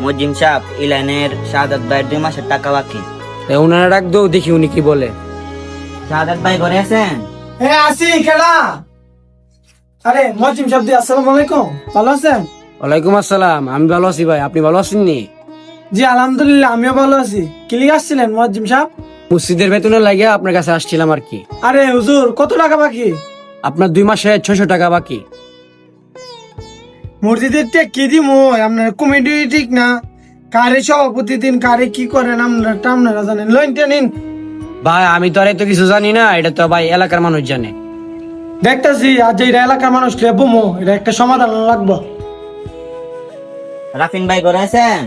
মজিম সাহেব ইলানের শাহাদাত ভাইয়ের 2 মাসের টাকা বাকি। ওনারা ডাক দো, দেখি উনি কি বলে। শাহাদাত ভাই ঘরে আছেন? হ্যাঁ আসি খেলা। আরে মজিম সাহেব আসসালামু আলাইকুম, ভালো আছেন? ওয়ালাইকুম আসসালাম, আমি ভালো আছি ভাই, আপনি ভালো আছেন নি? জি আলহামদুলিল্লাহ, আমিও ভালো আছি। কি লিগে আসছিলেন মজিম সাহেব? মসজিদের বেতনের লাগিয়া আপনার কাছে আসছিলাম আর কি। আরে হুজুর কত টাকা বাকি? আপনার 2 মাসে 600 টাকা বাকি। মসজিদের টেক কি দিমু? আপনার কমিটি ঠিক না, কারে সভাপতি দিন, কারে কি করেন আপনারা জানেন। লইনটা নিন। ভাই আমি তো আর এত কিছু জানি না, এটা তো ভাই এলাকার মানুষ জানে। দেখতেছি আজ এই এলাকার মানুষ বমো, এটা একটা সমাধান লাগবো। রাফিন ভাই ঘরে আছেন?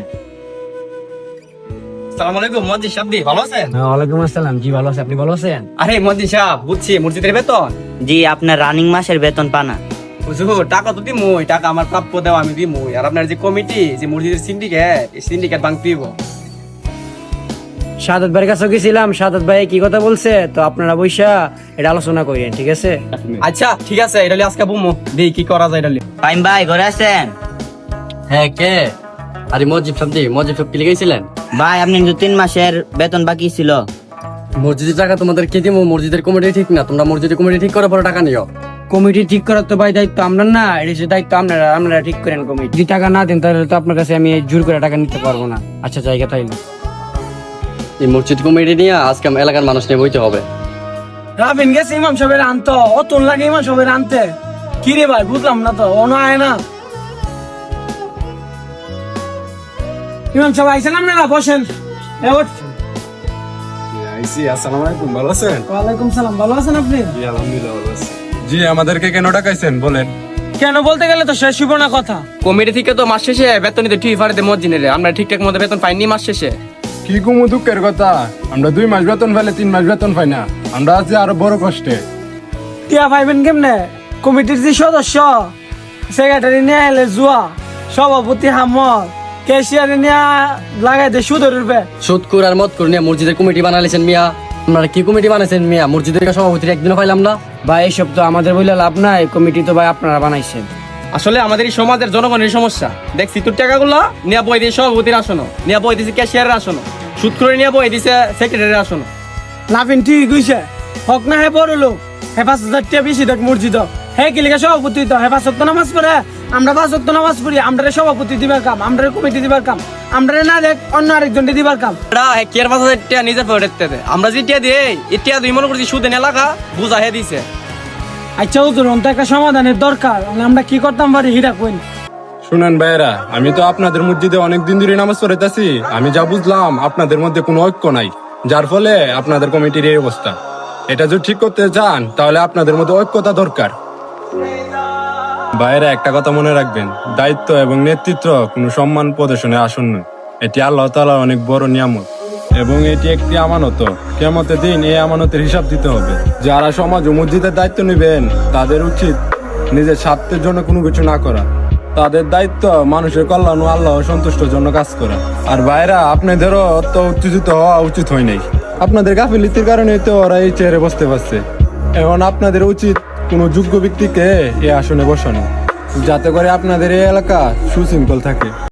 আসসালামু আলাইকুম মজিদ সাহেব, ভালো আছেন? ওয়ালাইকুম আসসালাম, জি ভালো আছি, আপনি ভালো আছেন? আরে মজিদ সাহেব, বুঝছি মসজিদের বেতন। জি, আপনার রানিং মাসের বেতন পানা। হুজুর টাকা তো দিমই, টাকা আমার প্রাপ্য দেওয়া আমি দিমই। আর আপনার যে কমিটি, যে মসজিদের সিন্ডিকেট, এই সিন্ডিকেট ভাঙতে দিব। শাহাদাত ভাইয়ের কাছে গেছিলাম, শাহাদাত ভাই কি কথা বলছে, তো আপনারা বইসা এটা আলোচনা করেন, ঠিক আছে? আচ্ছা ঠিক আছে, এটা আজকে বুমো দেখি কি করা যায়। এটা ফাইম ভাই ঘরে আছেন? হ্যাঁ কে? আরে মজিব সাহেব কি লিখেছিলেন? ভাই আপনি 3 মাসের বেতন বাকি ছিল। মসজিদের টাকা তোমাদের কে দিব? মসজিদের কমিটি ঠিক না, তোমরা মসজিদের কমিটি ঠিক করার পরে টাকা নিও। কমিটি ঠিক করার তো ভাই দায়িত্ব আমরা না, এটা হচ্ছে দায়িত্ব আপনারা ঠিক করেন কমিটি। যদি টাকা না দেন তাহলে তো আপনার কাছে আমি জোর করে টাকা নিতে পারবো না। আচ্ছা জায়গা তাইলে এই মসজিদ কমিটি নিয়ে আজকে এলাকার মানুষ নিয়ে বইতে হবে। রাবিন গেছে ইমাম সাহেবের আনতো, অতন লাগে ইমাম সাহেবের আনতে। কি রে ভাই বুঝলাম না তো, অন আয় না। ইমাম সাহেব আইসেন, আপনারা বসেন। আসসালামু আলাইকুম, ভালো আছেন? ওয়ালাইকুম সালাম, ভালো আছেন আপনি? জি আলহামদুলিল্লাহ ভালো আছি। জি আমাদেরকে কেন ডাকাইছেন বলেন? কেন বলতে গেলে তো শেষ হইব না কথা। কমিটি থেকে তো মাস শেষে বেতন নিতে ঠিক ফাড়িতে মসজিদের, আমরা ঠিকঠাক মতো বেতন পাইনি মাস শেষে। কি কুমু দুঃখের কথা, আমরা 2 মাস বেতন পাইলে 3 মাস বেতন পাই না। আমরা আছি আরো বড় কষ্টে। টিয়া পাইবেন কেমনে? কমিটির যে সদস্য, সেক্রেটারি নিয়ে এলে জুয়া, সভাপতি হামল, ক্যাশিয়ারে নিয়ে লাগাই দে সুদের রূপে। সুদকুর আর মদকুর নিয়ে মসজিদের কমিটি বানাইছেন মিয়া। আপনারা কি কমিটি বানাইছেন মিয়া? মসজিদের সভাপতির একদিনও পাইলাম না। ভাই এইসব তো আমাদের বলে লাভ নাই, কমিটি তো ভাই আপনারা বানাইছেন। আসলে আমাদের এই সমাজের জনগণের সমস্যা। দেখছি তোর টাকাগুলো নিয়ে বই দিয়ে সভাপতির আসনো, নিয়ে বই দিয়েছে ক্যাশিয়ারের আসনো, সুদ করে নিয়ে বই দিয়েছে সেক্রেটারির আসনো। লাফিন ঠিক হইছে, হক না হে বড় লোক, হে 5,000 টাকা বেশি দেখ মসজিদ, হে কি লিখে সভাপতি তো, হে 5 ওয়াক্ত নামাজ পড়ে, আমরা 5 ওয়াক্ত নামাজ পড়ি, আমরা সভাপতি দিবার কাম, আমরা কমিটি দিবার কাম, আমরা না দেখ অন্য আরেকজন দিবার কাম। কেয়ার 5,000 টাকা নিজের পকেটে দেয়, আমরা যে টাকা দিই এই টাকা দুই মনে করছি সুদে এলাকা বুঝা হে দিছে। আচ্ছা হুজুর, অন্ত একটা সমাধানের দরকার, আমরা কি করতাম পারি হিরা কইন। শুনেন ভাইয়েরা, আমি তো আপনাদের মসজিদে অনেক দিন ধরে নামাজ পড়াইতেছি। আমি যা বুঝলাম আপনাদের মধ্যে কোনো ঐক্য নাই, যার ফলে আপনাদের কমিটির এই অবস্থা। এটা যদি ঠিক করতে চান তাহলে আপনাদের মধ্যে ঐক্যতা দরকার। ভাইয়েরা একটা কথা মনে রাখবেন, দায়িত্ব এবং নেতৃত্ব কোনো সম্মান প্রদর্শনে আসন্ন। এটি আল্লাহ তাআলার অনেক বড় নিয়ামত এবং এটি একটি আমানত। কিয়ামতের দিন এই আমানতের হিসাব দিতে হবে। যারা সমাজ ও মসজিদের দায়িত্ব নেবেন তাদের উচিত নিজের স্বার্থের জন্য কোনো কিছু না করা। তাদের দায়িত্ব মানুষের কল্যাণ ও আল্লাহ সন্তুষ্টর জন্য কাজ করা। আর ভাইরা, আপনাদেরও অত উত্তেজিত হওয়া উচিত হয় নাই। আপনাদের গাফিলতির কারণে তো ওরা এই চেয়ারে বসতে পারছে। এখন আপনাদের উচিত কোনো যোগ্য ব্যক্তিকে এই আসনে বসানো, যাতে করে আপনাদের এই এলাকা সুশৃঙ্খল থাকে।